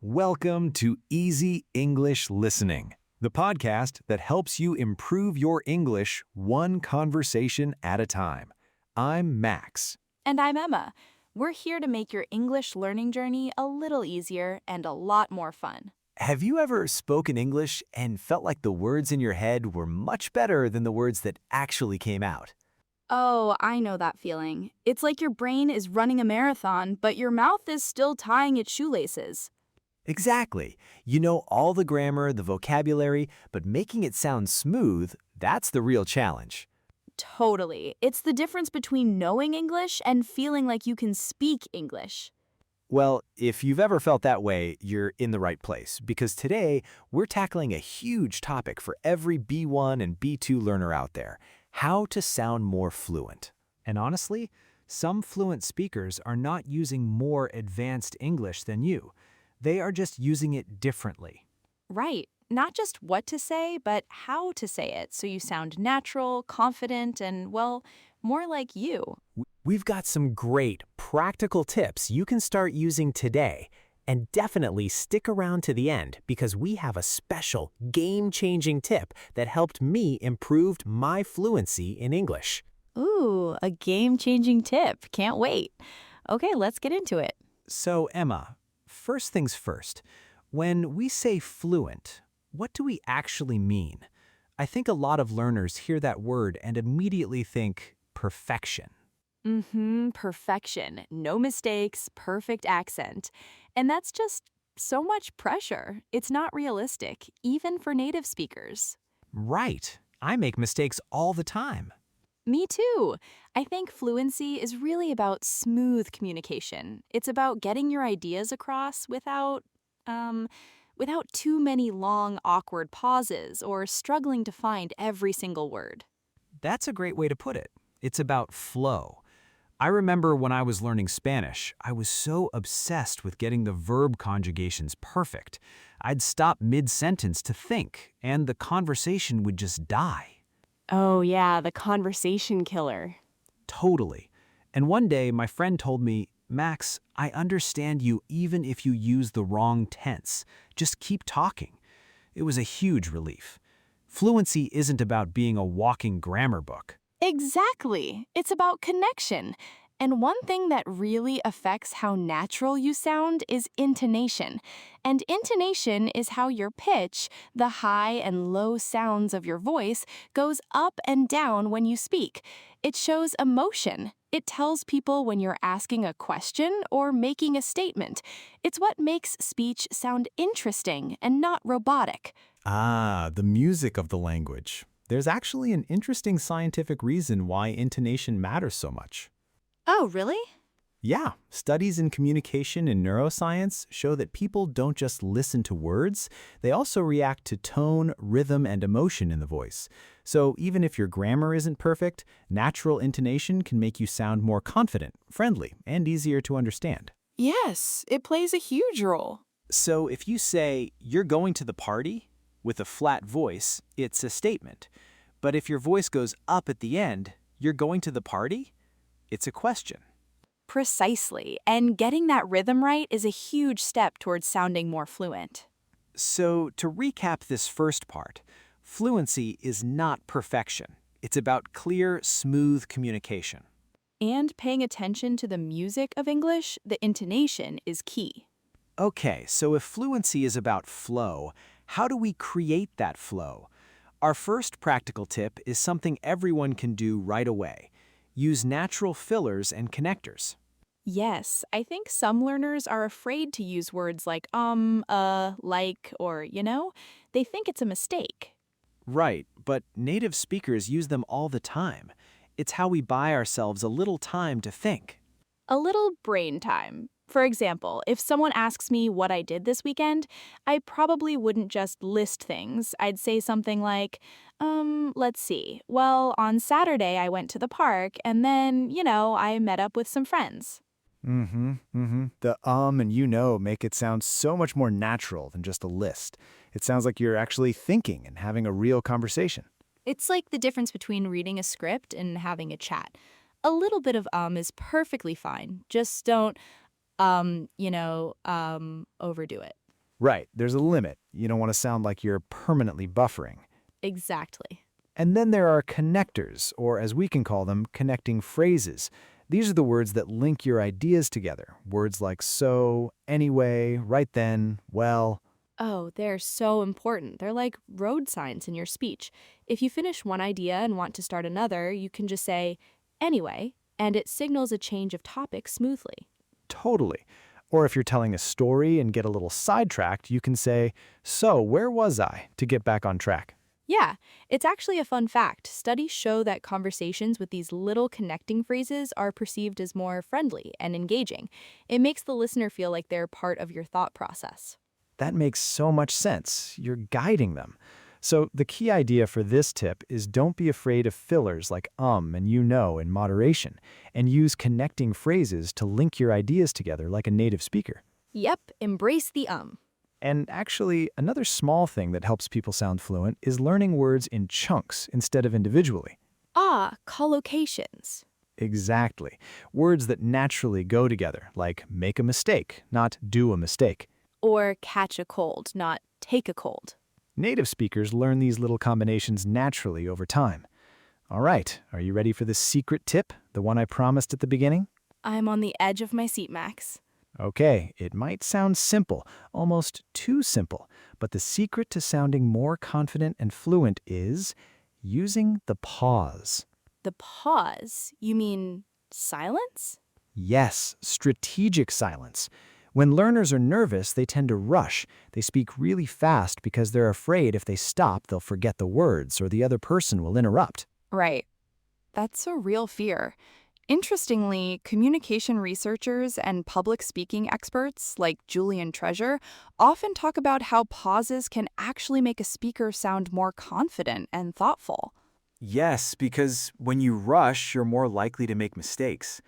Welcome to Easy English Listening, the podcast that helps you improve your English one conversation at a time. I'm Max. And I'm Emma. We're here to make your English learning journey a little easier and a lot more fun. Have you ever spoken English and felt like the words in your head were much better than the words that actually came out? Oh, I know that feeling. It's like your brain is running a marathon, but your mouth is still tying its shoelaces. Exactly. You know all the grammar, the vocabulary, but making it sound smooth, that's the real challenge. Totally. It's the difference between knowing English and feeling like you can speak English. Well, if you've ever felt that way, you're in the right place, because today we're tackling a huge topic for every B1 and B2 learner out there: how to sound more fluent. And honestly, some fluent speakers are not using more advanced English than you. They are just using it differently. Right. Not just what to say, but how to say it so you sound natural, confident, and, well, more like you. We've got some great practical tips you can start using today. And definitely stick around to the end, because we have a special game-changing tip that helped me improve my fluency in English. Ooh, a game-changing tip. Can't wait. Okay, let's get into it. So, Emma, first things first. When we say fluent, what do we actually mean? I think a lot of learners hear that word and immediately think perfection. Perfection. No mistakes, perfect accent. And that's just so much pressure. It's not realistic, even for native speakers. Right. I make mistakes all the time. Me too. I think fluency is really about smooth communication. It's about getting your ideas across without too many long, awkward pauses or struggling to find every single word. That's a great way to put it. It's about flow. I remember when I was learning Spanish, I was so obsessed with getting the verb conjugations perfect. I'd stop mid-sentence to think, and the conversation would just die. Oh, yeah, the conversation killer. Totally. And one day, my friend told me, "Max, I understand you even if you use the wrong tense. Just keep talking." It was a huge relief. Fluency isn't about being a walking grammar book. Exactly. It's about connection. And one thing that really affects how natural you sound is intonation. And intonation is how your pitch, the high and low sounds of your voice, goes up and down when you speak. It shows emotion. It tells people when you're asking a question or making a statement. It's what makes speech sound interesting and not robotic. Ah, the music of the language. There's actually an interesting scientific reason why intonation matters so much. Oh, really? Yeah, studies in communication and neuroscience show that people don't just listen to words, they also react to tone, rhythm, and emotion in the voice. So even if your grammar isn't perfect, natural intonation can make you sound more confident, friendly, and easier to understand. Yes, it plays a huge role. So if you say, "You're going to the party," with a flat voice, it's a statement. But if your voice goes up at the end, "You're going to the party?" It's a question. Precisely, and getting that rhythm right is a huge step towards sounding more fluent. So to recap this first part, fluency is not perfection. It's about clear, smooth communication. And paying attention to the music of English, the intonation is key. Okay, so if fluency is about flow, how do we create that flow? Our first practical tip is something everyone can do right away. Use natural fillers and connectors. Yes, I think some learners are afraid to use words like like, or, they think it's a mistake. Right, but native speakers use them all the time. It's how we buy ourselves a little time to think. A little brain time. For example, if someone asks me what I did this weekend, I probably wouldn't just list things. I'd say something like, let's see. Well, on Saturday I went to the park and then, I met up with some friends. The and you know make it sound so much more natural than just a list. It sounds like you're actually thinking and having a real conversation. It's like the difference between reading a script and having a chat. A little bit of is perfectly fine. Just don't overdo it. Right, there's a limit. You don't want to sound like you're permanently buffering. Exactly. And then there are connectors, or as we can call them, connecting phrases. These are the words that link your ideas together. Words like so, anyway, right then, well. Oh, they're so important. They're like road signs in your speech. If you finish one idea and want to start another, you can just say, anyway, and it signals a change of topic smoothly. Totally. Or if you're telling a story and get a little sidetracked, you can say, so, where was I, to get back on track. Yeah, it's actually a fun fact. Studies show that conversations with these little connecting phrases are perceived as more friendly and engaging. It makes the listener feel like they're part of your thought process. That makes so much sense. You're guiding them. So the key idea for this tip is don't be afraid of fillers like and you know in moderation, and use connecting phrases to link your ideas together like a native speaker. Yep, embrace the And actually, another small thing that helps people sound fluent is learning words in chunks instead of individually. Collocations. Exactly. Words that naturally go together, like make a mistake, not do a mistake. Or catch a cold, not take a cold. Native speakers learn these little combinations naturally over time. All right, are you ready for the secret tip, the one I promised at the beginning? I'm on the edge of my seat, Max. Okay, it might sound simple, almost too simple, but the secret to sounding more confident and fluent is using the pause. The pause? You mean silence? Yes, strategic silence. When learners are nervous, they tend to rush. They speak really fast because they're afraid if they stop, they'll forget the words or the other person will interrupt. Right. That's a real fear. Interestingly, communication researchers and public speaking experts like Julian Treasure often talk about how pauses can actually make a speaker sound more confident and thoughtful. Yes, because when you rush, you're more likely to make mistakes.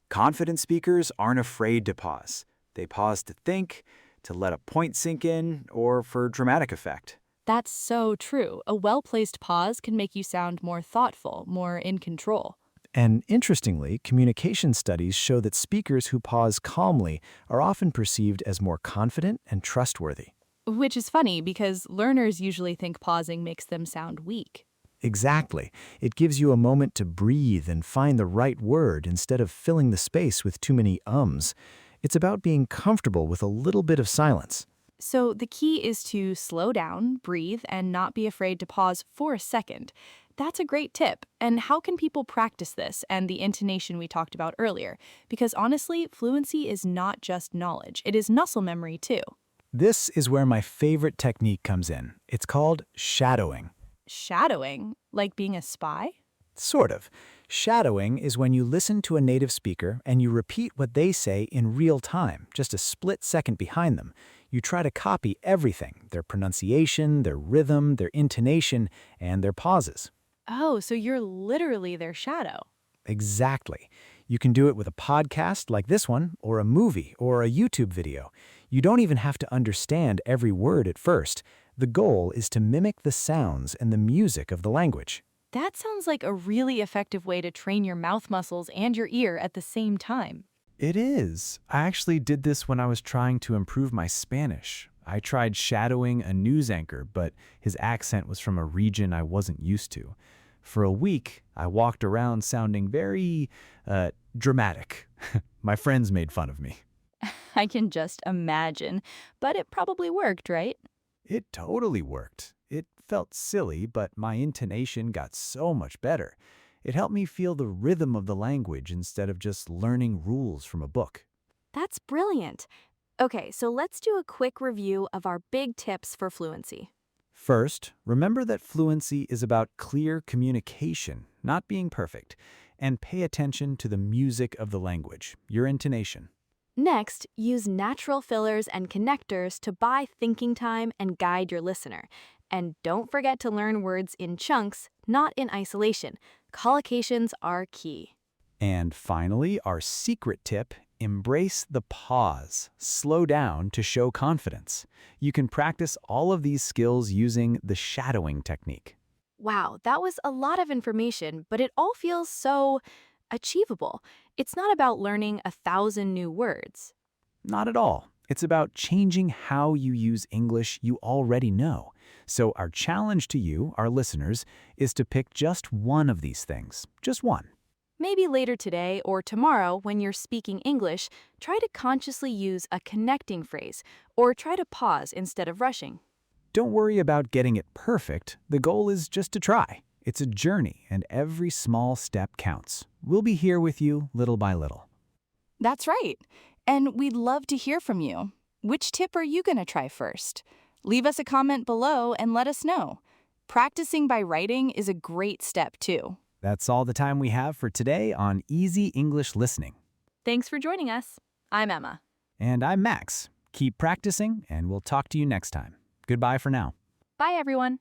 Confident speakers aren't afraid to pause. They pause to think, to let a point sink in, or for dramatic effect. That's so true. A well-placed pause can make you sound more thoughtful, more in control. And interestingly, communication studies show that speakers who pause calmly are often perceived as more confident and trustworthy. Which is funny because learners usually think pausing makes them sound weak. Exactly. It gives you a moment to breathe and find the right word instead of filling the space with too many ums. It's about being comfortable with a little bit of silence. So the key is to slow down, breathe, and not be afraid to pause for a second. That's a great tip. And how can people practice this and the intonation we talked about earlier? Because honestly, fluency is not just knowledge, it is muscle memory too. This is where my favorite technique comes in. It's called shadowing. Shadowing? Like being a spy? Sort of. Shadowing is when you listen to a native speaker and you repeat what they say in real time, just a split second behind them. You try to copy everything, their pronunciation, their rhythm, their intonation, and their pauses. Oh, so you're literally their shadow. Exactly. You can do it with a podcast like this one, or a movie, or a YouTube video. You don't even have to understand every word at first. The goal is to mimic the sounds and the music of the language. That sounds like a really effective way to train your mouth muscles and your ear at the same time. It is. I actually did this when I was trying to improve my Spanish. I tried shadowing a news anchor, but his accent was from a region I wasn't used to. For a week, I walked around sounding very, dramatic. My friends made fun of me. I can just imagine, but it probably worked, right? It totally worked. It felt silly, but my intonation got so much better. It helped me feel the rhythm of the language instead of just learning rules from a book. That's brilliant. Okay, so let's do a quick review of our big tips for fluency. First, remember that fluency is about clear communication, not being perfect, and pay attention to the music of the language, your intonation. Next, use natural fillers and connectors to buy thinking time and guide your listener. And don't forget to learn words in chunks, not in isolation. Collocations are key. And finally, our secret tip: embrace the pause. Slow down to show confidence. You can practice all of these skills using the shadowing technique. Wow, that was a lot of information, but it all feels so achievable. It's not about learning 1,000 new words. Not at all. It's about changing how you use English you already know. So our challenge to you, our listeners, is to pick just one of these things. Just one. Maybe later today or tomorrow, when you're speaking English, try to consciously use a connecting phrase or try to pause instead of rushing. Don't worry about getting it perfect. The goal is just to try. It's a journey, and every small step counts. We'll be here with you little by little. That's right. And we'd love to hear from you. Which tip are you going to try first? Leave us a comment below and let us know. Practicing by writing is a great step, too. That's all the time we have for today on Easy English Listening. Thanks for joining us. I'm Emma. And I'm Max. Keep practicing, and we'll talk to you next time. Goodbye for now. Bye, everyone.